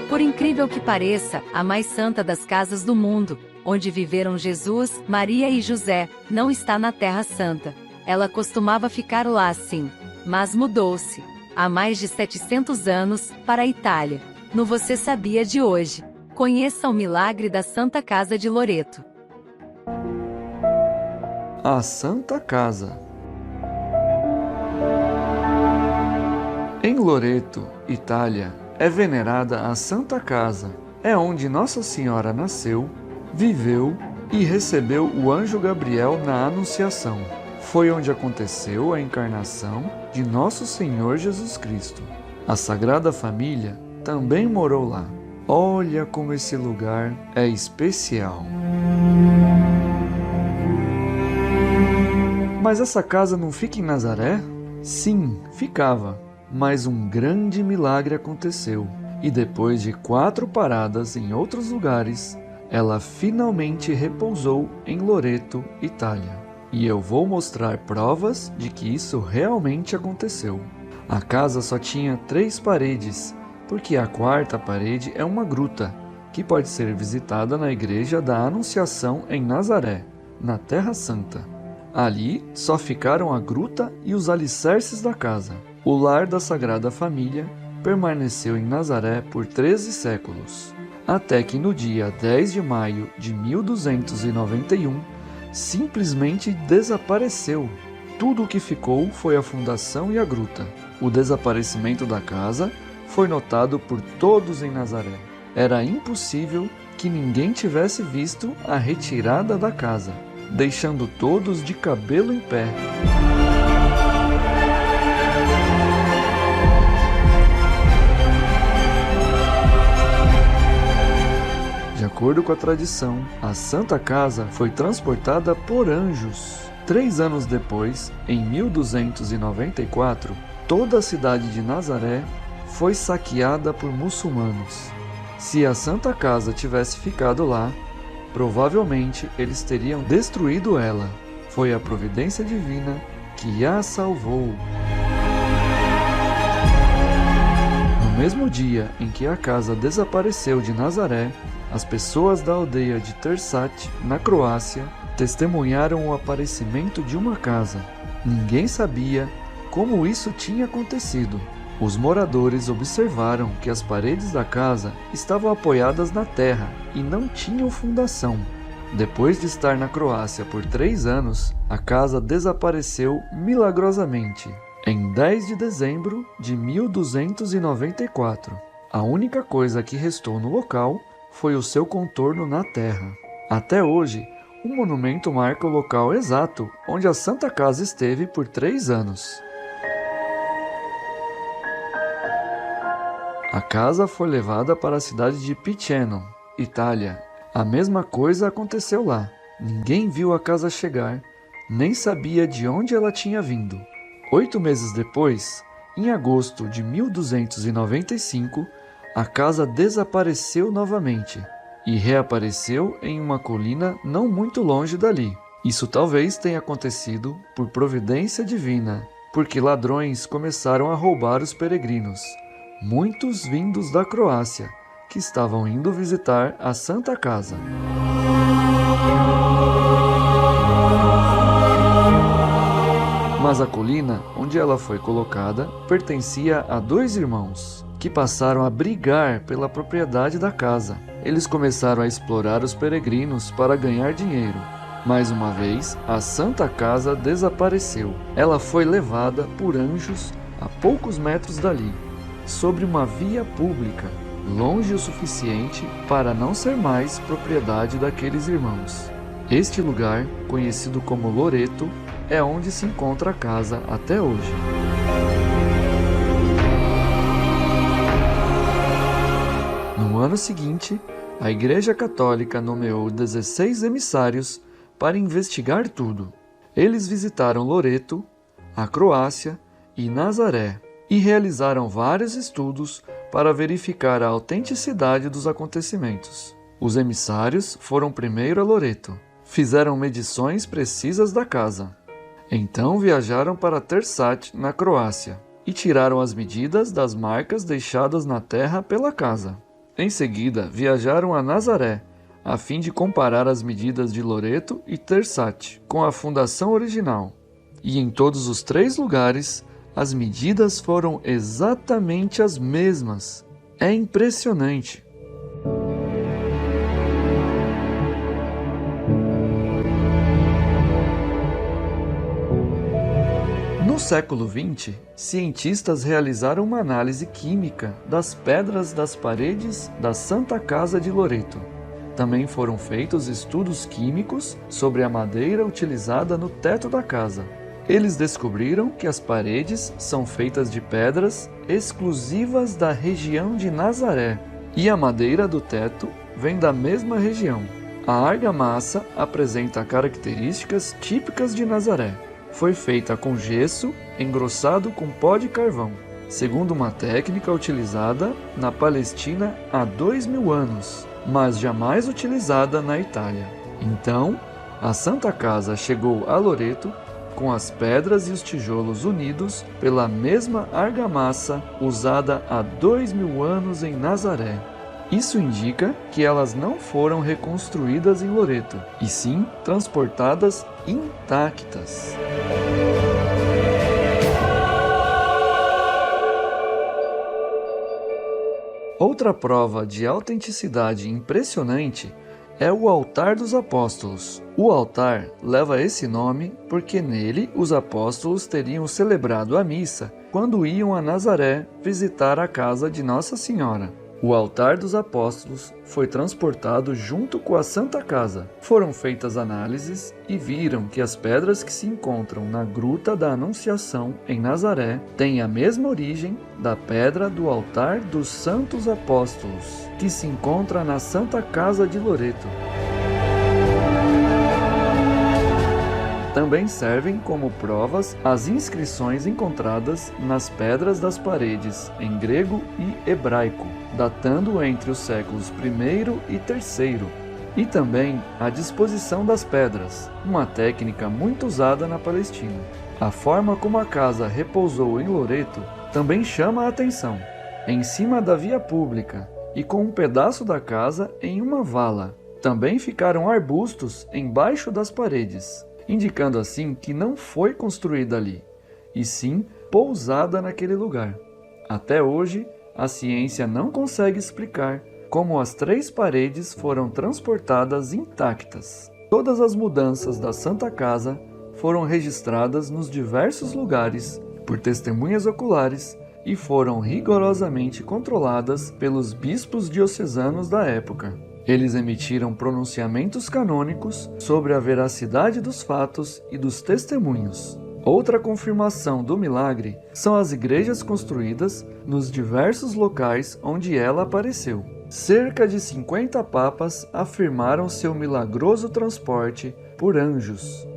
Por incrível que pareça, a mais santa das casas do mundo, onde viveram Jesus, Maria e José, não está na Terra Santa. Ela costumava ficar lá sim, mas mudou-se, há mais de 700 anos, para a Itália. No Você Sabia de hoje, conheça o milagre da Santa Casa de Loreto. A Santa Casa. Em Loreto, Itália, é venerada a Santa Casa. É onde Nossa Senhora nasceu, viveu e recebeu o anjo Gabriel na Anunciação. Foi onde aconteceu a encarnação de Nosso Senhor Jesus Cristo. A Sagrada Família também morou lá. Olha como esse lugar é especial. Mas essa casa não fica em Nazaré? Sim, ficava. Mas um grande milagre aconteceu. E depois de 4 paradas em outros lugares, ela finalmente repousou em Loreto, Itália. E eu vou mostrar provas de que isso realmente aconteceu. A casa só tinha 3 paredes, porque a 4ª parede é uma gruta, que pode ser visitada na Igreja da Anunciação em Nazaré, na Terra Santa. Ali só ficaram a gruta e os alicerces da casa. O lar da Sagrada Família permaneceu em Nazaré por 13 séculos, até que no dia 10 de maio de 1291, simplesmente desapareceu. Tudo o que ficou foi a fundação e a gruta. O desaparecimento da casa foi notado por todos em Nazaré. Era impossível que ninguém tivesse visto a retirada da casa, deixando todos de cabelo em pé. De acordo com a tradição, a Santa Casa foi transportada por anjos. 3 anos depois, em 1294, toda a cidade de Nazaré foi saqueada por muçulmanos. Se a Santa Casa tivesse ficado lá, provavelmente eles teriam destruído ela. Foi a providência divina que a salvou. No mesmo dia em que a casa desapareceu de Nazaré, as pessoas da aldeia de Tersat, na Croácia, testemunharam o aparecimento de uma casa. Ninguém sabia como isso tinha acontecido. Os moradores observaram que as paredes da casa estavam apoiadas na terra e não tinham fundação. Depois de estar na Croácia por 3 anos, a casa desapareceu milagrosamente, em 10 de dezembro de 1294. A única coisa que restou no local foi o seu contorno na terra. Até hoje, um monumento marca o local exato onde a Santa Casa esteve por 3 anos. A casa foi levada para a cidade de Piceno, Itália. A mesma coisa aconteceu lá. Ninguém viu a casa chegar, nem sabia de onde ela tinha vindo. 8 meses depois, em agosto de 1295, a casa desapareceu novamente e reapareceu em uma colina não muito longe dali. Isso talvez tenha acontecido por providência divina, porque ladrões começaram a roubar os peregrinos, muitos vindos da Croácia, que estavam indo visitar a Santa Casa. Mas a colina onde ela foi colocada pertencia a 2 irmãos, que passaram a brigar pela propriedade da casa. Eles começaram a explorar os peregrinos para ganhar dinheiro. Mais uma vez, a Santa Casa desapareceu. Ela foi levada por anjos a poucos metros dali, sobre uma via pública, longe o suficiente para não ser mais propriedade daqueles irmãos. Este lugar, conhecido como Loreto, é onde se encontra a casa até hoje. No ano seguinte, a Igreja Católica nomeou 16 emissários para investigar tudo. Eles visitaram Loreto, a Croácia e Nazaré e realizaram vários estudos para verificar a autenticidade dos acontecimentos. Os emissários foram primeiro a Loreto. Fizeram medições precisas da casa. Então viajaram para Tersat, na Croácia, e tiraram as medidas das marcas deixadas na terra pela casa. Em seguida, viajaram a Nazaré, a fim de comparar as medidas de Loreto e Tersat com a fundação original. E em todos os 3 lugares, as medidas foram exatamente as mesmas. É impressionante. No século XX, cientistas realizaram uma análise química das pedras das paredes da Santa Casa de Loreto. Também foram feitos estudos químicos sobre a madeira utilizada no teto da casa. Eles descobriram que as paredes são feitas de pedras exclusivas da região de Nazaré, e a madeira do teto vem da mesma região. A argamassa apresenta características típicas de Nazaré. Foi feita com gesso engrossado com pó de carvão, segundo uma técnica utilizada na Palestina há 2000 anos, mas jamais utilizada na Itália. Então, a Santa Casa chegou a Loreto com as pedras e os tijolos unidos pela mesma argamassa usada há 2000 anos em Nazaré. Isso indica que elas não foram reconstruídas em Loreto, e sim transportadas intactas. Outra prova de autenticidade impressionante é o Altar dos Apóstolos. O altar leva esse nome porque nele os apóstolos teriam celebrado a missa quando iam a Nazaré visitar a casa de Nossa Senhora. O Altar dos Apóstolos foi transportado junto com a Santa Casa. Foram feitas análises e viram que as pedras que se encontram na Gruta da Anunciação, em Nazaré, têm a mesma origem da pedra do Altar dos Santos Apóstolos, que se encontra na Santa Casa de Loreto. Também servem como provas as inscrições encontradas nas pedras das paredes em grego e hebraico, datando entre os séculos I e III, e também a disposição das pedras, uma técnica muito usada na Palestina. A forma como a casa repousou em Loreto também chama a atenção. Em cima da via pública e com um pedaço da casa em uma vala. Também ficaram arbustos embaixo das paredes, indicando assim que não foi construída ali, e sim pousada naquele lugar. Até hoje, a ciência não consegue explicar como as 3 paredes foram transportadas intactas. Todas as mudanças da Santa Casa foram registradas nos diversos lugares por testemunhas oculares e foram rigorosamente controladas pelos bispos diocesanos da época. Eles emitiram pronunciamentos canônicos sobre a veracidade dos fatos e dos testemunhos. Outra confirmação do milagre são as igrejas construídas nos diversos locais onde ela apareceu. Cerca de 50 papas afirmaram seu milagroso transporte por anjos.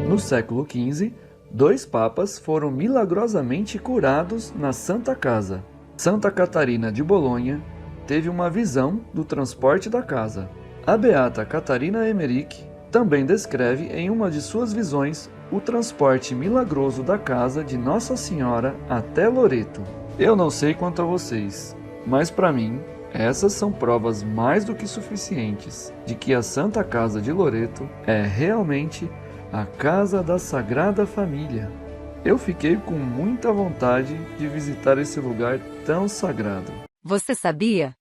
No século XV, 2 papas foram milagrosamente curados na Santa Casa. Santa Catarina de Bolonha teve uma visão do transporte da casa. A beata Catarina Emmerich também descreve em uma de suas visões o transporte milagroso da casa de Nossa Senhora até Loreto. Eu não sei quanto a vocês, mas para mim, essas são provas mais do que suficientes de que a Santa Casa de Loreto é realmente a casa da Sagrada Família. Eu fiquei com muita vontade de visitar esse lugar tão sagrado. Você sabia?